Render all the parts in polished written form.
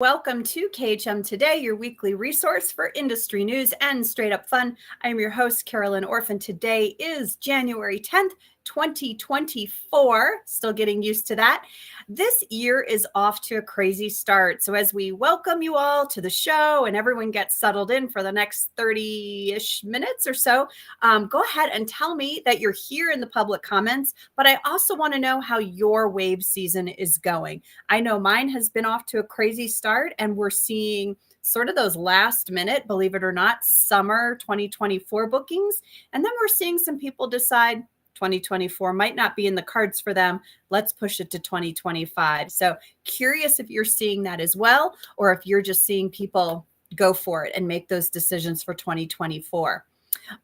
Welcome to KHM Today, your weekly resource for industry news and straight up fun. I am your host, Carolyn Orphan. Today is January 10th, 2024. Still getting used to that. This year is off to a crazy start. So as we welcome you all to the show and everyone gets settled in for the next 30-ish minutes or so, go ahead and tell me that you're here in the public comments, but I also want to know how your wave season is going. I know mine has been off to a crazy start, and we're seeing sort of those last minute, believe it or not, summer 2024 bookings. And then we're seeing some people decide 2024 might not be in the cards for them. Let's push it to 2025. So curious if you're seeing that as well, or if you're just seeing people go for it and make those decisions for 2024.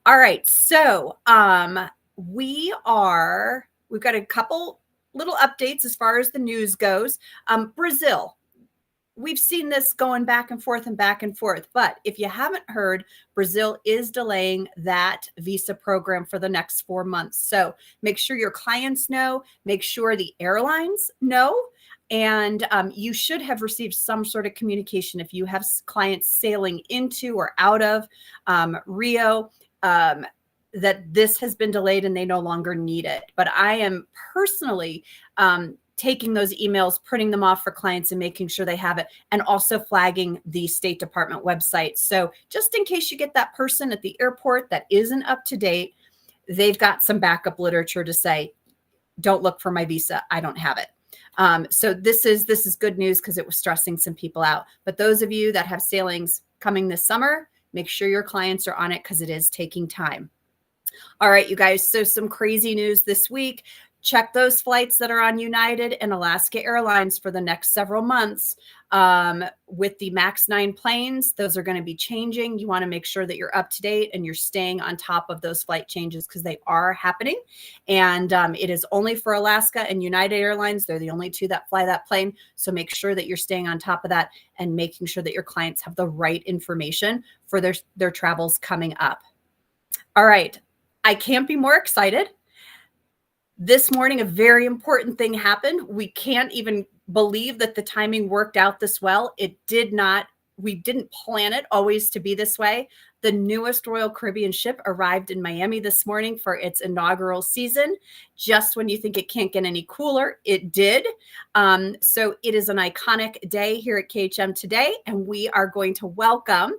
All right. So we've got a couple little updates as far as the news goes. Brazil. We've seen this going back and forth, but if you haven't heard, Brazil is delaying that visa program for the next 4 months. So make sure your clients know, make sure the airlines know, and you should have received some sort of communication if you have clients sailing into or out of Rio, that this has been delayed and they no longer need it. But I am personally taking those emails, printing them off for clients and making sure they have it, and also flagging the State Department website. So just in case you get that person at the airport that isn't up to date, they've got some backup literature to say, don't look for my visa, I don't have it. So this is good news because it was stressing some people out. But those of you that have sailings coming this summer, make sure your clients are on it because it is taking time. All right, you guys, so some crazy news this week. Check those flights that are on United and Alaska Airlines for the next several months. With the MAX 9 planes, those are going to be changing. You want to make sure that you're up to date and you're staying on top of those flight changes because they are happening. And it is only for Alaska and United Airlines. They're the only two that fly that plane. So make sure that you're staying on top of that and making sure that your clients have the right information for their travels coming up. All right. I can't be more excited. This morning, a very important thing happened. We can't even believe that the timing worked out this well. It did not. We didn't plan it always to be this way. The newest Royal Caribbean ship arrived in Miami this morning for its inaugural season. Just when you think it can't get any cooler, it did. So it is an iconic day here at KHM Today, and we are going to welcome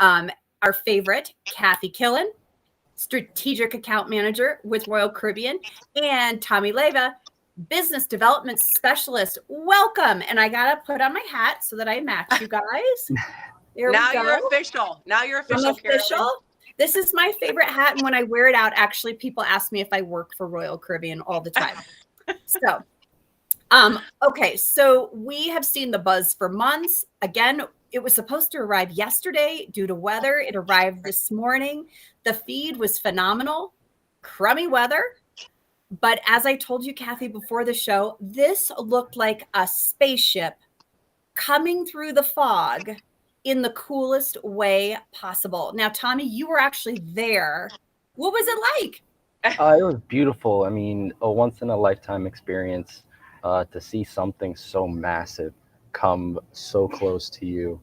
our favorite, Kathy Killen, Strategic Account Manager with Royal Caribbean, and Tommy Leyva, Business Development Specialist. Welcome. And I got to put on my hat so that I match you guys. There now we go. You're official. Now you're official. I'm official. Carolyn. This is my favorite hat. And when I wear it out, actually, people ask me if I work for Royal Caribbean all the time. So, okay. So we have seen the buzz for months. Again, it was supposed to arrive yesterday due to weather. It arrived this morning. The feed was phenomenal, crummy weather. But as I told you, Kathy, before the show, this looked like a spaceship coming through the fog in the coolest way possible. Now, Tommy, you were actually there. What was it like? It was beautiful. I mean, a once in a lifetime experience to see something so massive come so close to you.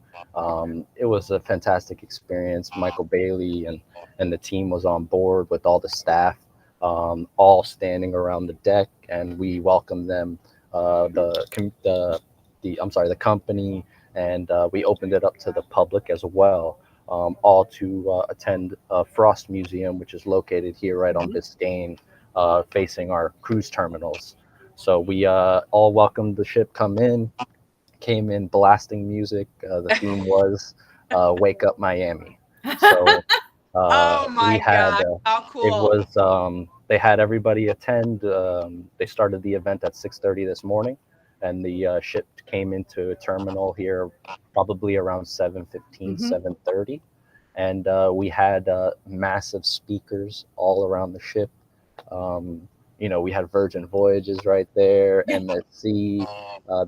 It was a fantastic experience. Michael Bailey and the team was on board with all the staff, all standing around the deck, and we welcomed them, the company, and we opened it up to the public as well, all to attend Frost Museum, which is located here right on Biscayne, facing our cruise terminals. So we all welcomed the ship came in blasting music. The theme was Wake Up Miami. So oh my God, how cool. It was, they had everybody attend. They started the event at 6:30 this morning, and the ship came into a terminal here probably around 7:15, 7:30. And we had massive speakers all around the ship. We had Virgin Voyages right there, MSC.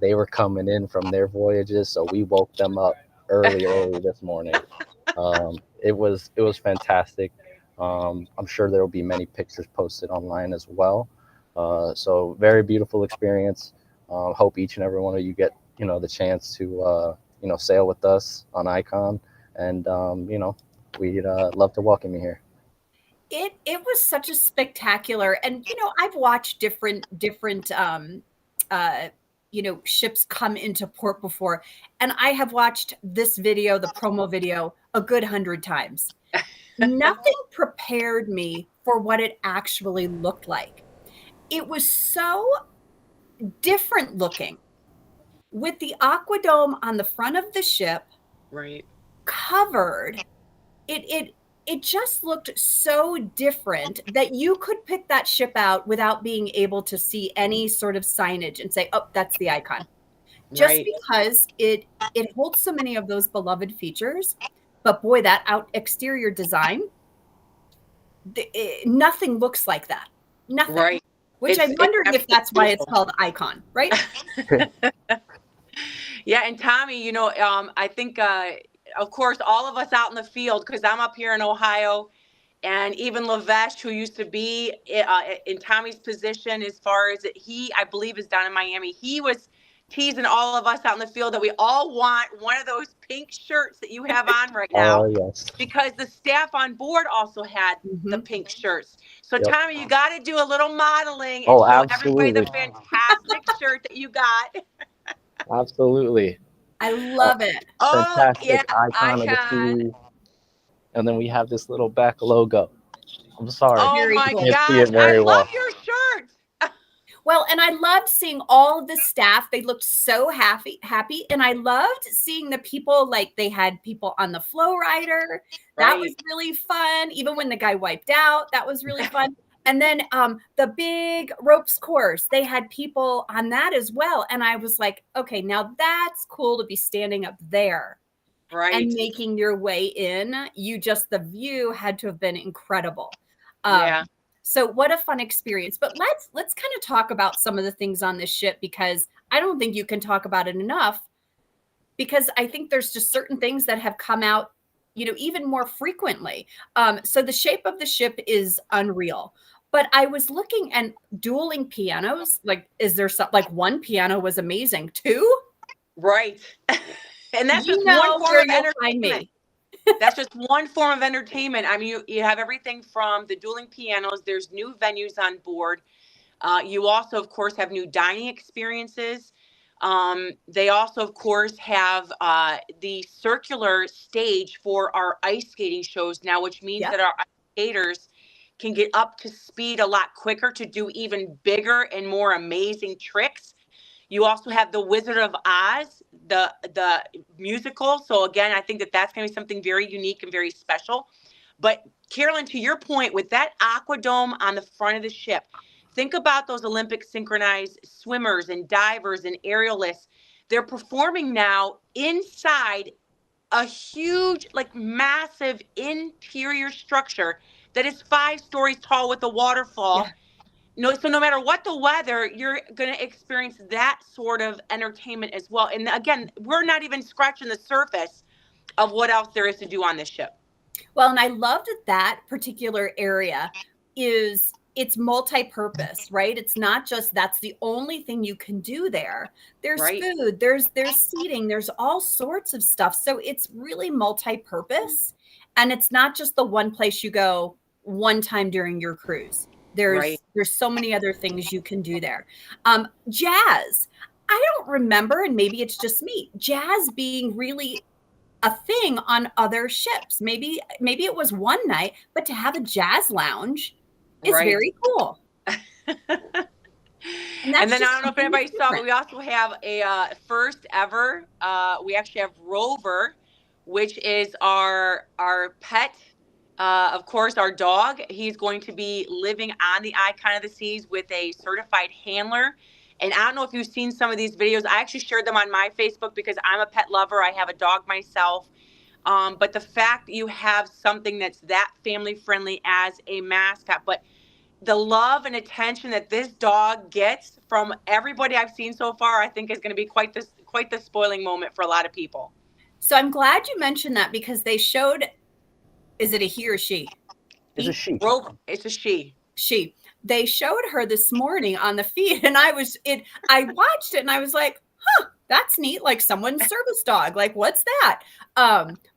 They were coming in from their voyages, so we woke them up early this morning. It was fantastic. I'm sure there will be many pictures posted online as well. So very beautiful experience. Hope each and every one of you get the chance to sail with us on Icon, and we'd love to welcome you here. It was such a spectacular, and I've watched different ships come into port before, and I have watched this video, the promo video, a good 100 times. Nothing prepared me for what it actually looked like. It was so different looking, with the aquadome on the front of the ship, right, covered. It just looked so different that you could pick that ship out without being able to see any sort of signage and say, oh, that's the Icon. Just because it holds so many of those beloved features. But boy, that exterior design, nothing looks like that. Nothing. Right. Which I'm wondering if that's why it's called Icon, right? Yeah, and Tommy, I think, of course, all of us out in the field, because I'm up here in Ohio, and even Lavesh, who used to be in Tommy's position as far as I believe, is down in Miami. He was teasing all of us out in the field that we all want one of those pink shirts that you have on right now. Oh, yes. Because the staff on board also had the pink shirts. So, Yep. Tommy, you got to do a little modeling and show everybody the fantastic shirt that you got. Absolutely. I love it. Fantastic Icon of the sea. And then we have this little back logo. I'm sorry. Oh my gosh, I love your shirt. Well, and I loved seeing all of the staff. They looked so happy. And I loved seeing the people, like they had people on the flow rider. That was really fun. Even when the guy wiped out, that was really fun. And then the big ropes course, they had people on that as well. And I was like, okay, now that's cool to be standing up there. Right. And making your way in. The view had to have been incredible. Yeah. So what a fun experience. But let's kind of talk about some of the things on this ship, because I don't think you can talk about it enough, because I think there's just certain things that have come out, even more frequently. So the shape of the ship is unreal. But I was looking at dueling pianos. Like, is there something like one piano was amazing? Two? Right. And that's just one form of entertainment. That's just one form of entertainment. I mean, you have everything from the dueling pianos. There's new venues on board. You also, of course, have new dining experiences. They also, of course, have the circular stage for our ice skating shows now, which means that our ice skaters can get up to speed a lot quicker to do even bigger and more amazing tricks. You also have the Wizard of Oz, the musical. So again, I think that's going to be something very unique and very special. But Carolyn, to your point, with that aquadome on the front of the ship, think about those Olympic synchronized swimmers and divers and aerialists. They're performing now inside a huge, massive interior structure that is 5 stories tall with a waterfall. Yeah. So no matter what the weather, you're going to experience that sort of entertainment as well. And again, we're not even scratching the surface of what else there is to do on this ship. Well, and I love that particular area it's multi-purpose, right? It's not just that's the only thing you can do there. There's food, there's seating, there's all sorts of stuff. So it's really multi-purpose. And it's not just the one place you go one time during your cruise. There's so many other things you can do there. Jazz. I don't remember, and maybe it's just me, jazz being really a thing on other ships. Maybe it was one night, but to have a jazz lounge is very cool. And then I don't know if anybody saw, but we also have a first ever. We actually have Rover, which is our pet. Of course, our dog. He's going to be living on the Icon of the Seas with a certified handler. And I don't know if you've seen some of these videos. I actually shared them on my Facebook because I'm a pet lover. I have a dog myself. But the fact that you have something that's that family friendly as a mascot, but the love and attention that this dog gets from everybody I've seen so far, I think is going to be quite the spoiling moment for a lot of people. So I'm glad you mentioned that, because they showed, is it a he or she? It's a she. It's a she. She. They showed her this morning on the feed, and I watched it and I was like, huh, that's neat. Like someone's service dog. Like, what's that?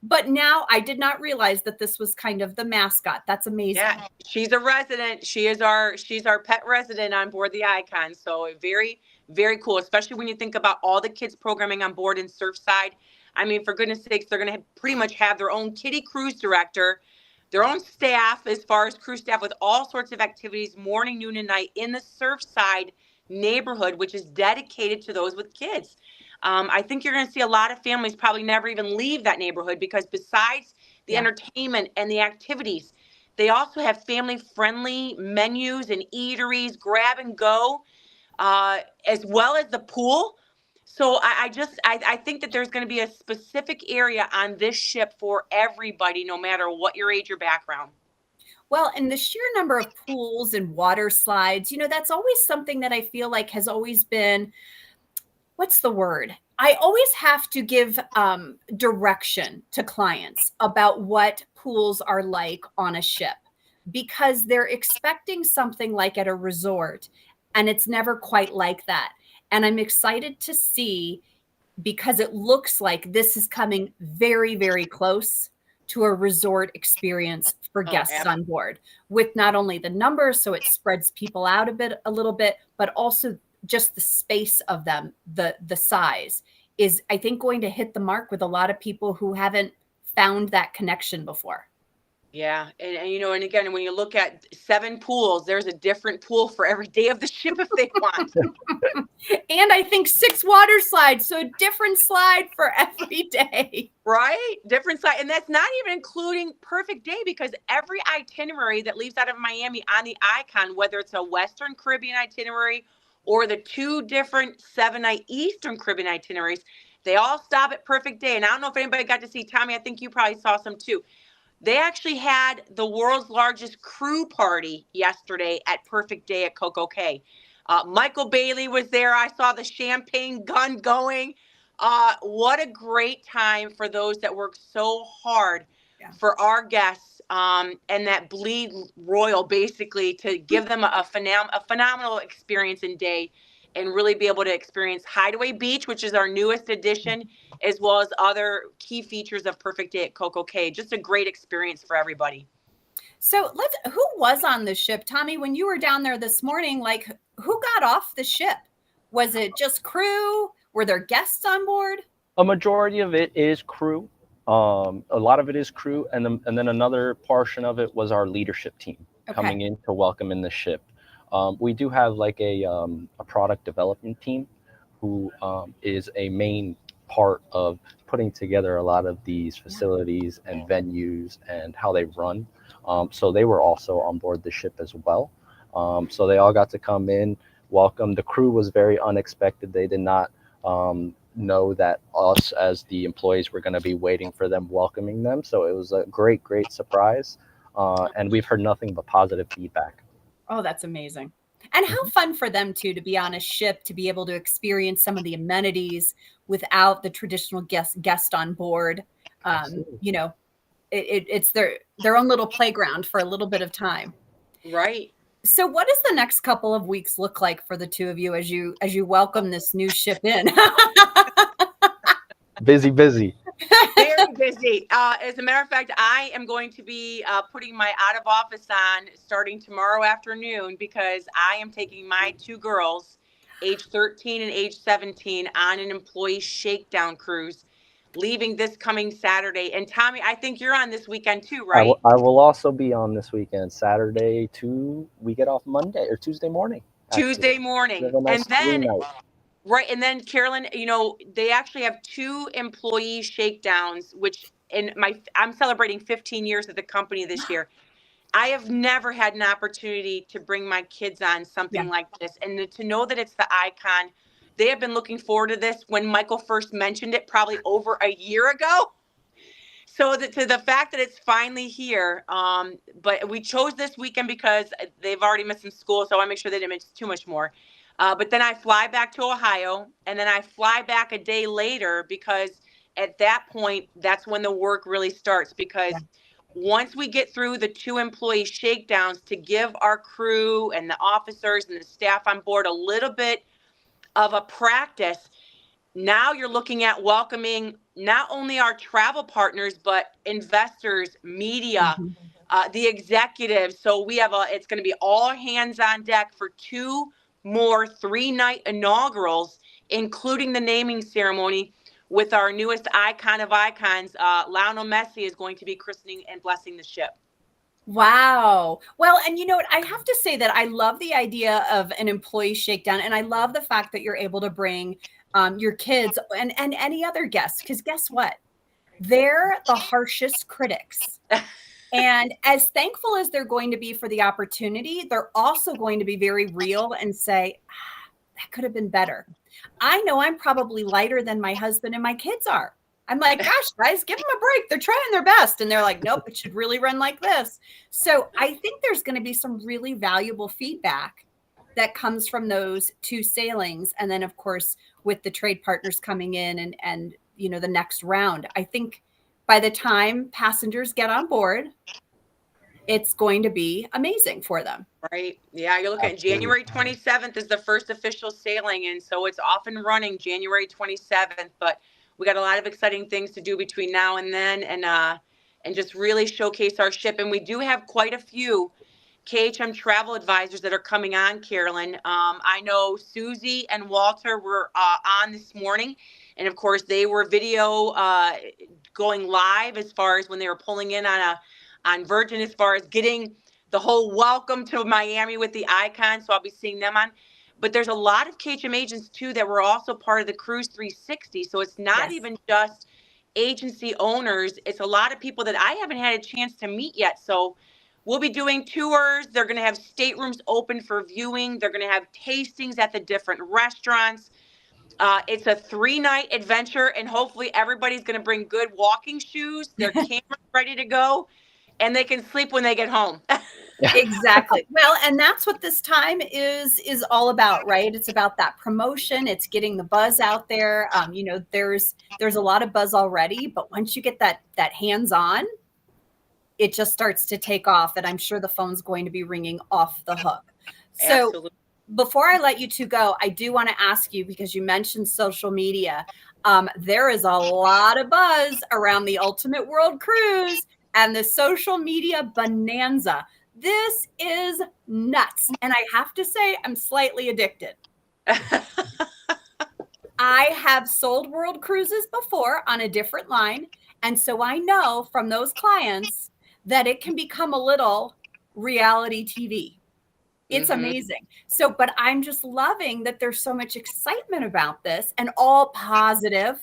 But now I did not realize that this was kind of the mascot. That's amazing. Yeah, she's a resident. She's our pet resident on board the Icon. So very, very cool, especially when you think about all the kids programming on board in Surfside. I mean, for goodness sakes, they're going to pretty much have their own kiddie cruise director, their own staff as far as cruise staff with all sorts of activities, morning, noon, and night in the Surfside neighborhood, which is dedicated to those with kids. I think you're going to see a lot of families probably never even leave that neighborhood because besides the entertainment and the activities, they also have family-friendly menus and eateries, grab and go, as well as the pool. So I think that there's going to be a specific area on this ship for everybody, no matter what your age or background. Well, and the sheer number of pools and water slides, that's always something that I feel like has always been, what's the word? I always have to give direction to clients about what pools are like on a ship because they're expecting something like at a resort and it's never quite like that. And I'm excited to see because it looks like this is coming very, very close to a resort experience for guests on board with not only the numbers, so it spreads people out a little bit, but also just the space of them, the size is, I think, going to hit the mark with a lot of people who haven't found that connection before. Yeah. And and again, when you look at 7 pools, there's a different pool for every day of the ship if they want. And I think 6 water slides. So a different slide for every day. Right? Different slide. And that's not even including Perfect Day because every itinerary that leaves out of Miami on the Icon, whether it's a Western Caribbean itinerary or the 2 different 7-night Eastern Caribbean itineraries, they all stop at Perfect Day. And I don't know if anybody got to see, Tommy, I think you probably saw some too. They actually had the world's largest crew party yesterday at Perfect Day at Coco Cay. Michael Bailey was there. I saw the champagne gun going. What a great time for those that work so hard for our guests and that bleed royal, basically, to give them a phenomenal experience and day and really be able to experience Hideaway Beach, which is our newest addition, as well as other key features of Perfect Day at Coco Cay. Just a great experience for everybody. So who was on the ship? Tommy, when you were down there this morning, like who got off the ship? Was it just crew? Were there guests on board? A majority of it is crew. A lot of it is crew. And then another portion of it was our leadership team coming in to welcome in the ship. We do have like a product development team who is a main part of putting together a lot of these facilities and venues and how they run. So they were also on board the ship as well. So they all got to come in, welcome. The crew was very unexpected. They did not know that us as the employees were going to be waiting for them, welcoming them. So it was a great, great surprise. And we've heard nothing but positive feedback. Oh, that's amazing. And how fun for them too, to be on a ship, to be able to experience some of the amenities without the traditional guest on board. It's their own little playground for a little bit of time. Right. So what does the next couple of weeks look like for the two of you as you welcome this new ship in? Busy. Very busy. As a matter of fact, I am going to be putting my out of office on starting tomorrow afternoon because I am taking my 2 girls, age 13 and age 17, on an employee shakedown cruise, leaving this coming Saturday. And Tommy, I think you're on this weekend too, right? I will also be on this weekend, Saturday we get off Monday or Tuesday morning. Tuesday morning. Nice and then right. And then Carolyn, they actually have 2 employee shakedowns, which I'm celebrating 15 years at the company this year. I have never had an opportunity to bring my kids on something like this. And to know that it's the Icon, they have been looking forward to this when Michael first mentioned it, probably over a year ago. So to the fact that it's finally here, but we chose this weekend because they've already missed some school, so I want to make sure they didn't miss too much more. But then I fly back to Ohio, and then I fly back a day later because at that point, that's when the work really starts. Because once we get through the 2 employee shakedowns to give our crew and the officers and the staff on board a little bit of a practice, now you're looking at welcoming not only our travel partners, but investors, media, the executives. So we have it's going to be all hands on deck for 2 more 3-night inaugurals, including the naming ceremony with our newest icon of icons. Lionel Messi is going to be christening and blessing the ship. Wow. Well, and you know what? I have to say that I love the idea of an employee shakedown. And I love the fact that you're able to bring your kids and any other guests, because guess what? They're the harshest critics. And as thankful as they're going to be for the opportunity, they're also going to be very real and say, that could have been better. I know I'm probably lighter than my husband and my kids are. I'm like, gosh, guys, give them a break. They're trying their best. And they're like, nope, it should really run like this. So I think there's going to be some really valuable feedback that comes from those 2 sailings. And then, of course, with the trade partners coming in and you know, the next round, I think by the time passengers get on board, it's going to be amazing for them. Right. Yeah. You're looking at January 27th is the first official sailing. And so it's off and running January 27th. But we got a lot of exciting things to do between now and then, and just really showcase our ship. And we do have quite a few KHM travel advisors that are coming on, Carolyn. I know Susie and Walter were on this morning. And of course, they were video going live as far as when they were pulling in on Virgin, as far as getting the whole welcome to Miami with the icon. So I'll be seeing them on. But there's a lot of KHM agents, too, that were also part of the Cruise 360. So it's not even just agency owners. It's a lot of people that I haven't had a chance to meet yet. So we'll be doing tours. They're going to have staterooms open for viewing. They're going to have tastings at the different restaurants. It's a 3-night adventure, and hopefully everybody's going to bring good walking shoes, their cameras ready to go, and they can sleep when they get home. Exactly. Well, and that's what this time is all about, right? It's about that promotion. It's getting the buzz out there. You know, there's a lot of buzz already, but once you get that hands-on, it just starts to take off. And I'm sure the phone's going to be ringing off the hook. So absolutely. Before I let you 2 go, I do want to ask you, because you mentioned social media. There is a lot of buzz around the Ultimate World Cruise and the social media bonanza. This is nuts. And I have to say, I'm slightly addicted. I have sold world cruises before on a different line. And so I know from those clients that it can become a little reality TV. It's amazing. So, but I'm just loving that there's so much excitement about this, and all positive.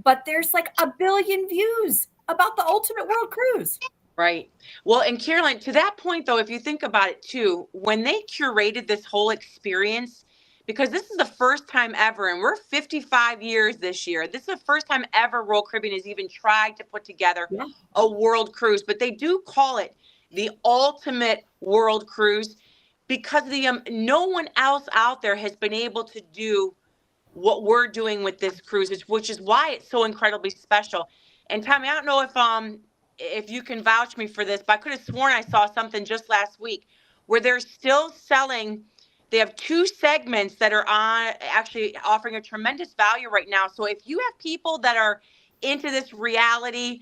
But there's like 1 billion views about the Ultimate World Cruise. Right. Well, and Caroline, to that point, though, if you think about it, too, when they curated this whole experience, because this is the first time ever, and we're 55 years this year. This is the first time ever Royal Caribbean has even tried to put together a world cruise. But they do call it the Ultimate World Cruise because no one else out there has been able to do what we're doing with this cruise, which is why it's so incredibly special. And Tommy, I don't know if you can vouch me for this, but I could have sworn I saw something just last week where they're still selling. They have 2 segments that are actually offering a tremendous value right now. So if you have people that are into this reality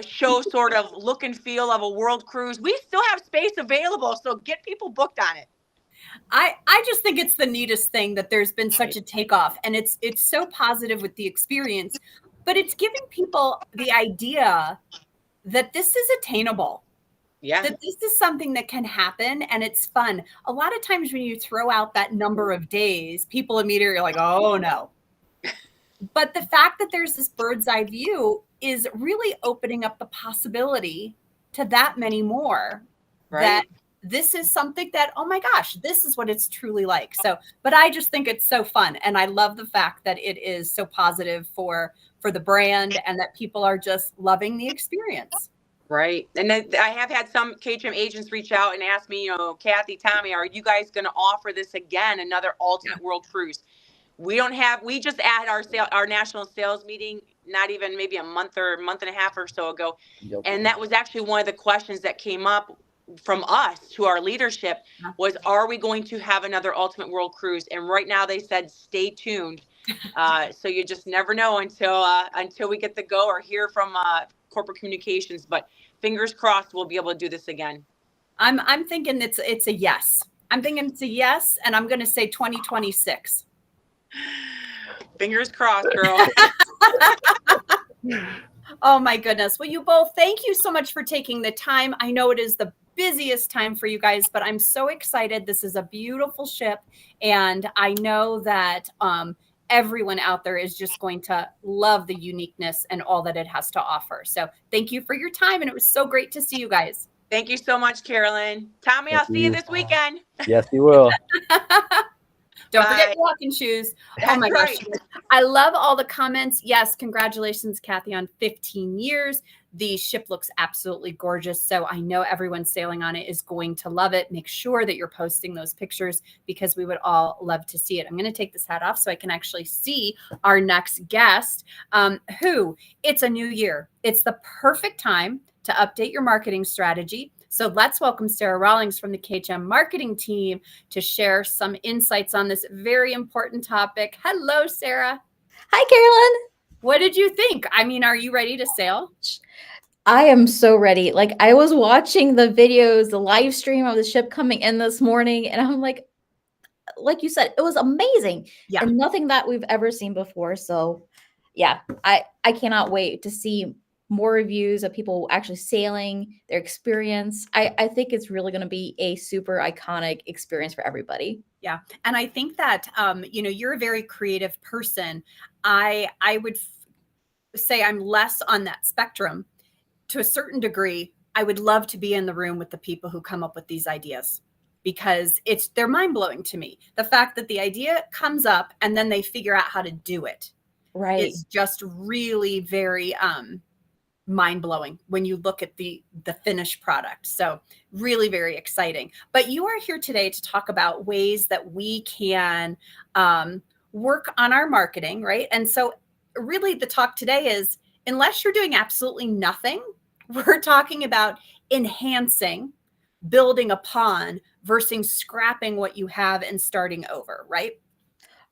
show sort of look and feel of a world cruise, we still have space available. So get people booked on it. I just think it's the neatest thing that there's been such a takeoff, and it's so positive with the experience, but it's giving people the idea that this is attainable. Yeah. That this is something that can happen, and it's fun. A lot of times when you throw out that number of days, people immediately are like, oh no. But the fact that there's this bird's eye view is really opening up the possibility to that many more. Right. That this is something that, oh my gosh, this is what it's truly like. So, but I just think it's so fun. And I love the fact that it is so positive for the brand, and that people are just loving the experience. Right. And then I have had some KHM agents reach out and ask me, Kathy, Tommy, are you guys going to offer this again, another Ultimate World Cruise? We just had our national sales meeting, not even maybe a month and a half or so ago. Yep. And that was actually one of the questions that came up. from us to our leadership was, are we going to have another Ultimate World Cruise? And right now they said, stay tuned. So you just never know until we get the go or hear from corporate communications, but fingers crossed we'll be able to do this again. I'm thinking it's a yes. I'm thinking it's a yes, and I'm going to say 2026. Fingers crossed, girl. Oh my goodness. Well, you both, thank you so much for taking the time. I know it is the busiest time for you guys, but I'm so excited. This is a beautiful ship, and I know that everyone out there is just going to love the uniqueness and all that it has to offer. So thank you for your time, and it was so great to see you guys. Thank you so much, Carolyn. Tommy, I'll see you this weekend. Yes, you will. Don't forget walking shoes. Oh my gosh. I love all the comments. Yes, congratulations, Kathy, on 15 years. The ship looks absolutely gorgeous. So I know everyone sailing on it is going to love it. Make sure that you're posting those pictures because we would all love to see it. I'm going to take this hat off so I can actually see our next guest, who it's a new year. It's the perfect time to update your marketing strategy. So let's welcome Sara Rawlings from the KHM marketing team to share some insights on this very important topic. Hello, Sara. Hi, Carolyn. What did you think? I mean, are you ready to sail? I am so ready. Like, I was watching the videos, the live stream of the ship coming in this morning, and I'm like you said, it was amazing. Yeah. And nothing that we've ever seen before. So yeah, I cannot wait to see more reviews of people actually sailing, their experience. I think it's really going to be a super iconic experience for everybody. Yeah. And I think that, you're a very creative person. I would say I'm less on that spectrum. To a certain degree, I would love to be in the room with the people who come up with these ideas because they're mind-blowing to me. The fact that the idea comes up and then they figure out how to do it. Right. It's just really very, mind-blowing when you look at the finished product. So really very exciting. But you are here today to talk about ways that we can work on our marketing, right? And so really the talk today is, unless you're doing absolutely nothing, we're talking about enhancing, building upon versus scrapping what you have and starting over, right?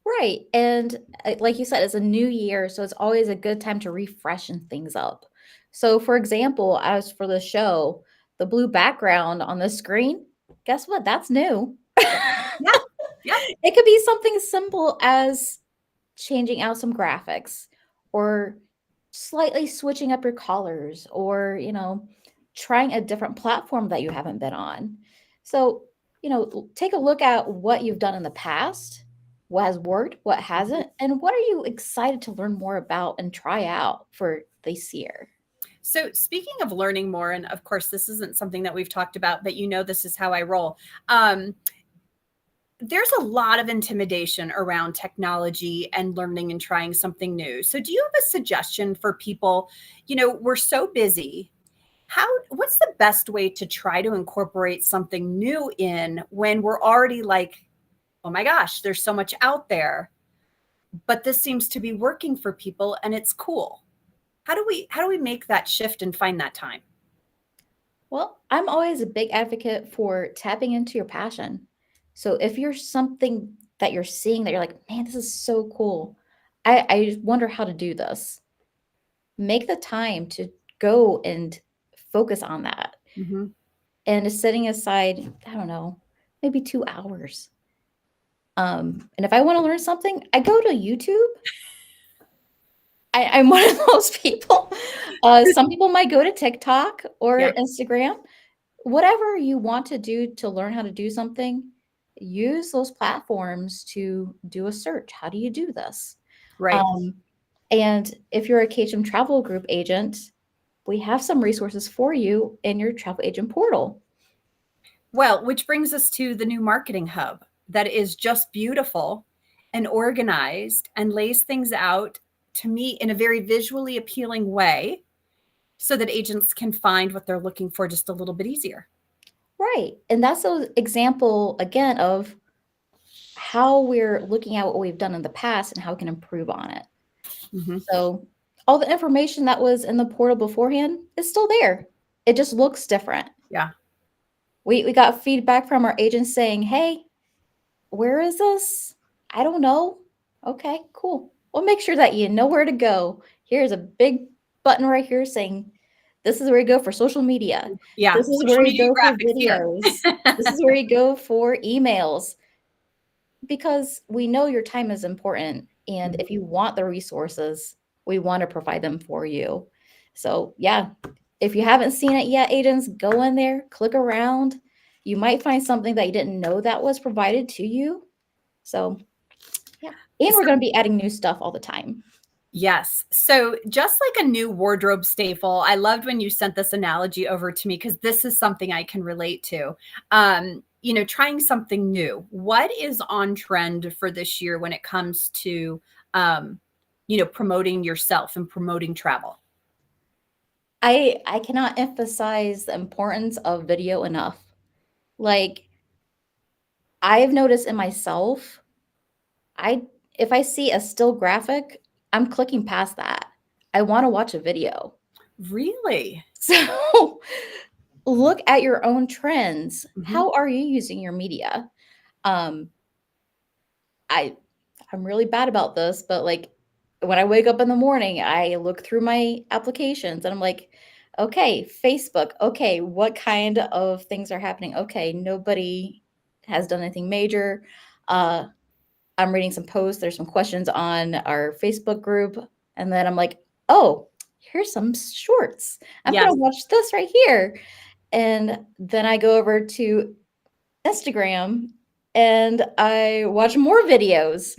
Right. And like you said, it's a new year, so it's always a good time to refreshen things up. So, for example, as for the show, the blue background on the screen, guess what? That's new. Yeah. It could be something simple as changing out some graphics or slightly switching up your colors or, trying a different platform that you haven't been on. So, take a look at what you've done in the past, what has worked, what hasn't, and what are you excited to learn more about and try out for this year? So speaking of learning more, and of course, this isn't something that we've talked about, but this is how I roll. There's a lot of intimidation around technology and learning and trying something new. So do you have a suggestion for people? We're so busy. What's the best way to try to incorporate something new in when we're already like, oh my gosh, there's so much out there, but this seems to be working for people and it's cool. How do we make that shift and find that time? Well, I'm always a big advocate for tapping into your passion. So if you're something that you're seeing that you're like, man, this is so cool. I wonder how to do this. Make the time to go and focus on that. Mm-hmm. And setting aside, I don't know, maybe 2 hours. And if I want to learn something, I go to YouTube. I'm one of those people. Some people might go to TikTok or Instagram. Whatever you want to do to learn how to do something, use those platforms to do a search. How do you do this? Right. And if you're a KHM Travel Group agent, we have some resources for you in your travel agent portal. Well, which brings us to the new marketing hub that is just beautiful and organized and lays things out to me in a very visually appealing way so that agents can find what they're looking for just a little bit easier. Right. And that's an example, again, of how we're looking at what we've done in the past and how we can improve on it. Mm-hmm. So all the information that was in the portal beforehand is still there. It just looks different. Yeah. We got feedback from our agents saying, hey, where is this? I don't know. Okay, cool. We'll make sure that you know where to go. Here's a big button right here saying, this is where you go for social media. Yeah. This is social where you media go for graphics here. videos. This is where you go for emails. Because we know your time is important. And if you want the resources, we want to provide them for you. So yeah, if you haven't seen it yet, agents, go in there, click around. You might find something that you didn't know that was provided to you. So yeah. And we're going to be adding new stuff all the time. Yes. So just like a new wardrobe staple, I loved when you sent this analogy over to me because this is something I can relate to. Trying something new. What is on trend for this year when it comes to, promoting yourself and promoting travel? I cannot emphasize the importance of video enough. Like, I've noticed in myself, if I see a still graphic, I'm clicking past that. I want to watch a video. Really? So look at your own trends. How are you using your media? I'm really bad about this, but like when I wake up in the morning, I look through my applications and I'm like, okay, Facebook. Okay, what kind of things are happening? Okay, nobody has done anything major. I'm reading some posts. There's some questions on our Facebook group. And then I'm like, oh, here's some shorts. I'm going to watch this right here. And then I go over to Instagram and I watch more videos.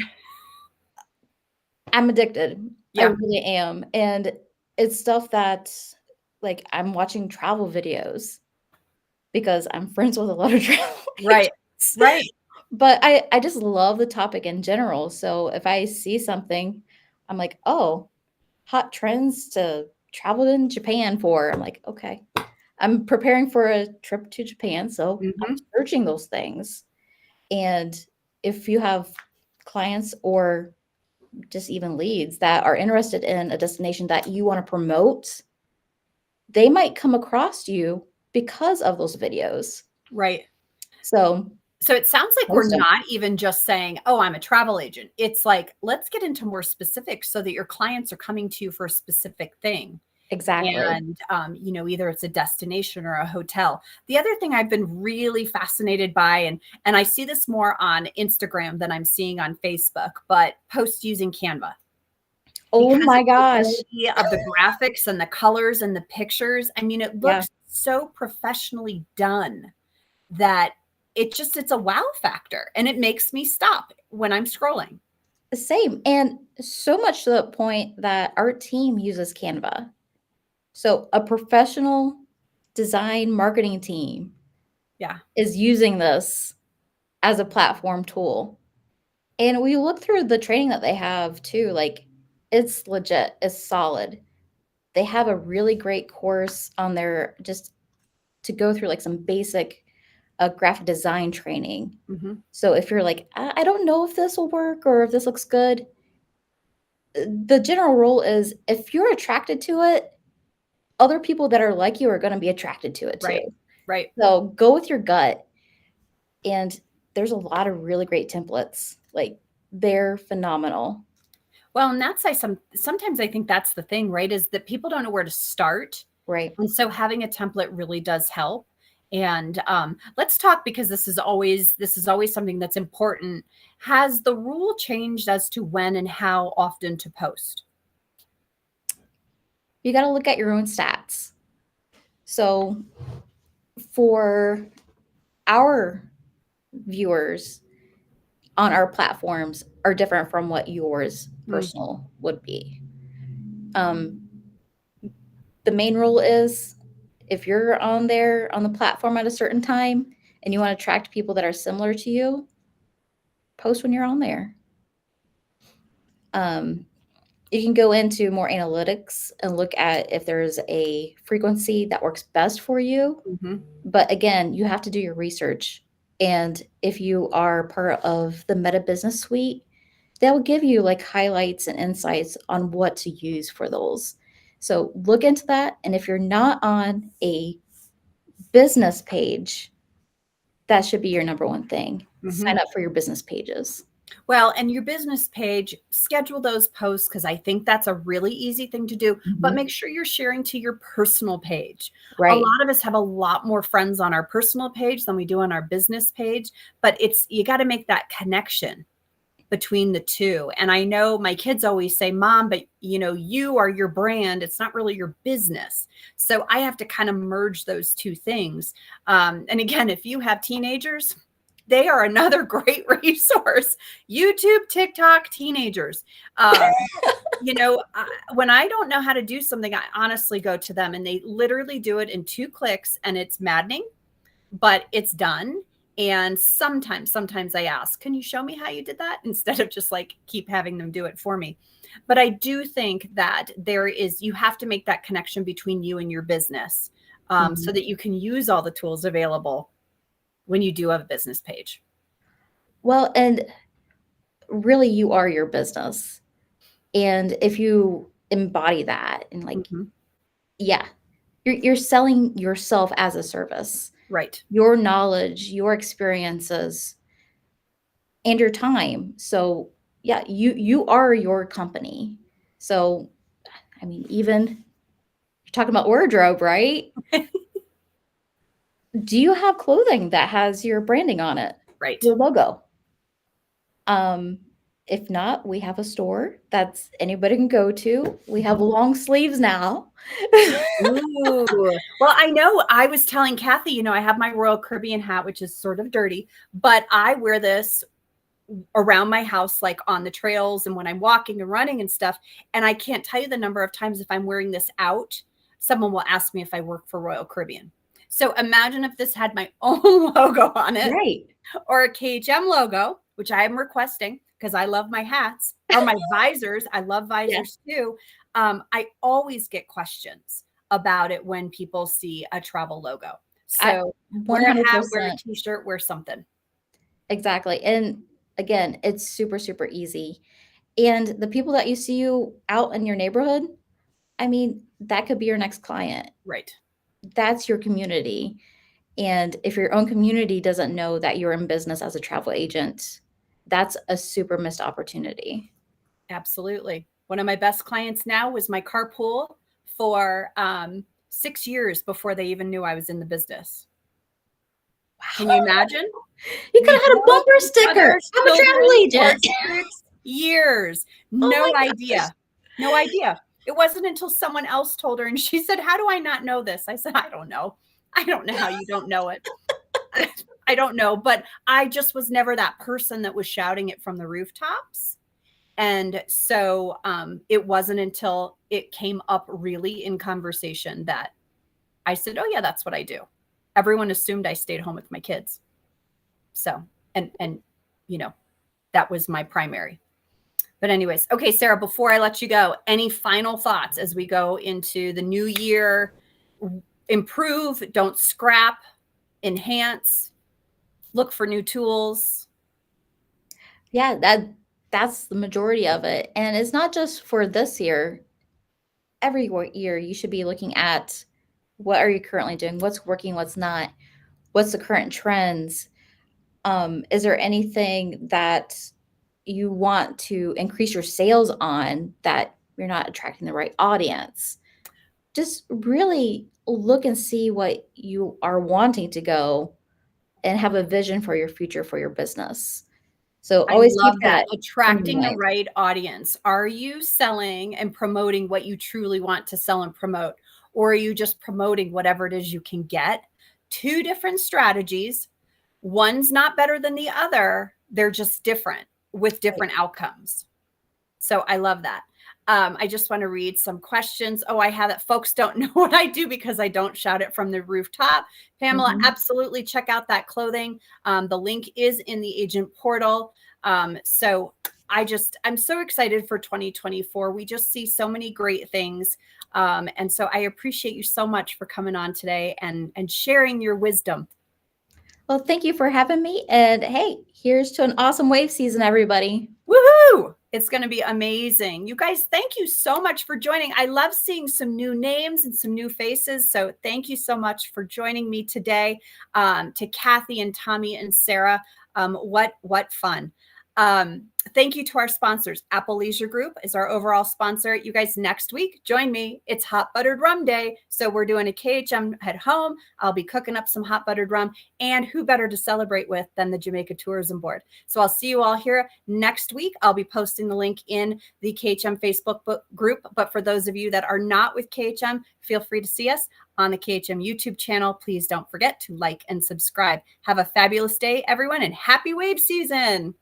I'm addicted. I really am. And it's stuff that, like, I'm watching travel videos because I'm friends with a lot of travel agents. Right. But I just love the topic in general. So if I see something, I'm like, oh, hot trends to travel in Japan for. I'm like, okay. I'm preparing for a trip to Japan. So I'm searching those things. And if you have clients or just even leads that are interested in a destination that you want to promote, they might come across you because of those videos. Right. So it sounds like we're not even just saying, oh, I'm a travel agent. It's like, let's get into more specifics so that your clients are coming to you for a specific thing. Exactly. And, either it's a destination or a hotel. The other thing I've been really fascinated by, and I see this more on Instagram than I'm seeing on Facebook, but posts using Canva. Oh my gosh. Of the graphics and the colors and the pictures. I mean, it looks so professionally done that it's a wow factor, and it makes me stop when I'm scrolling. Same. And so much to the point that our team uses Canva. So a professional design marketing team is using this as a platform tool. And we look through the training that they have too, like it's legit, it's solid. They have a really great course on there just to go through like some basic graphic design training. So if you're like, I don't know if this will work or if this looks good, the general rule is if you're attracted to it, other people that are like you are going to be attracted to it too. Right. So go with your gut. And there's a lot of really great templates. Like they're phenomenal. Well, and that's sometimes I think that's the thing, right? Is that people don't know where to start. Right. And so having a template really does help. And let's talk, because this is always something that's important. Has the rule changed as to when and how often to post? You got to look at your own stats. So for our viewers on our platforms are different from what yours personal would be. The main rule is if you're on there on the platform at a certain time and you want to attract people that are similar to you, post when you're on there. You can go into more analytics and look at if there's a frequency that works best for you. But again, you have to do your research. And if you are part of the Meta Business Suite, that will give you like highlights and insights on what to use for those. So look into that. And if you're not on a business page, that should be your number one thing. Sign up for your business pages. Well, and your business page, schedule those posts, because I think that's a really easy thing to do, but make sure you're sharing to your personal page. Right. A lot of us have a lot more friends on our personal page than we do on our business page, but you got to make that connection between the two. And I know my kids always say, Mom, but you are your brand. It's not really your business. So I have to kind of merge those two things. And again, if you have teenagers, they are another great resource. YouTube, TikTok, teenagers. When I don't know how to do something, I honestly go to them, and they literally do it in 2 clicks, and it's maddening, but it's done. And sometimes I ask, can you show me how you did that? Instead of just like keep having them do it for me. But I do think that you have to make that connection between you and your business, so that you can use all the tools available when you do have a business page. Well, and really you are your business. And if you embody that and you're selling yourself as a service, right? Your knowledge, your experiences, and your time. So yeah, you are your company. So, I mean, even you're talking about wardrobe, right? Do you have clothing that has your branding on it? Right. Your logo. If not, we have a store that's anybody can go to. We have long sleeves now. Ooh. Well, I know I was telling Kathy, I have my Royal Caribbean hat, which is sort of dirty, but I wear this around my house, like on the trails and when I'm walking and running and stuff. And I can't tell you the number of times if I'm wearing this out, someone will ask me if I work for Royal Caribbean. So imagine if this had my own logo on it, right? Or a KHM logo, which I am requesting because I love my hats, or my visors. I love visors too. I always get questions about it when people see a travel logo. So wear a hat, wear a t-shirt, wear something. Exactly. And again, it's super, super easy. And the people that you see you out in your neighborhood, I mean, that could be your next client. Right. That's your community. And if your own community doesn't know that you're in business as a travel agent, that's a super missed opportunity. Absolutely. One of my best clients now was my carpool for 6 years before they even knew I was in the business. Wow. Can you imagine? You could have had a bumper sticker. I'm a travel agent. 6 years. No idea. No idea. It wasn't until someone else told her, and she said, how do I not know this? I said, I don't know. I don't know how you don't know it. I don't know, but I just was never that person that was shouting it from the rooftops. And so it wasn't until it came up really in conversation that I said, oh yeah, that's what I do. Everyone assumed I stayed home with my kids. So, and that was my primary. But anyways, okay, Sarah, before I let you go, any final thoughts as we go into the new year? Improve, don't scrap, enhance, look for new tools. Yeah, that's the majority of it. And it's not just for this year. Every year you should be looking at what are you currently doing? What's working? What's not? What's the current trends? Is there anything that you want to increase your sales on that you're not attracting the right audience? Just really look and see what you are wanting to go and have a vision for your future for your business. So always keep that attracting the right audience. Are you selling and promoting what you truly want to sell and promote? Or are you just promoting whatever it is you can get? 2 different strategies. One's not better than the other. They're just different with different outcomes. So I love that. I just want to read some questions. Oh, I have it. Folks don't know what I do because I don't shout it from the rooftop. Pamela, absolutely check out that clothing. The link is in the agent portal. So I'm so excited for 2024. We just see so many great things. And so I appreciate you so much for coming on today and sharing your wisdom. Well, thank you for having me. And hey, here's to an awesome wave season, everybody. Woohoo! It's going to be amazing. You guys, thank you so much for joining. I love seeing some new names and some new faces. So thank you so much for joining me today. To Kathy and Tommy and Sarah, what fun. Thank you to our sponsors. Apple Leisure Group is our overall sponsor. You guys, next week, join me. It's Hot Buttered Rum Day. So we're doing a KHM at home. I'll be cooking up some hot buttered rum. And who better to celebrate with than the Jamaica Tourism Board? So I'll see you all here next week. I'll be posting the link in the KHM Facebook group. But for those of you that are not with KHM, feel free to see us on the KHM YouTube channel. Please don't forget to like and subscribe. Have a fabulous day, everyone, and happy wave season.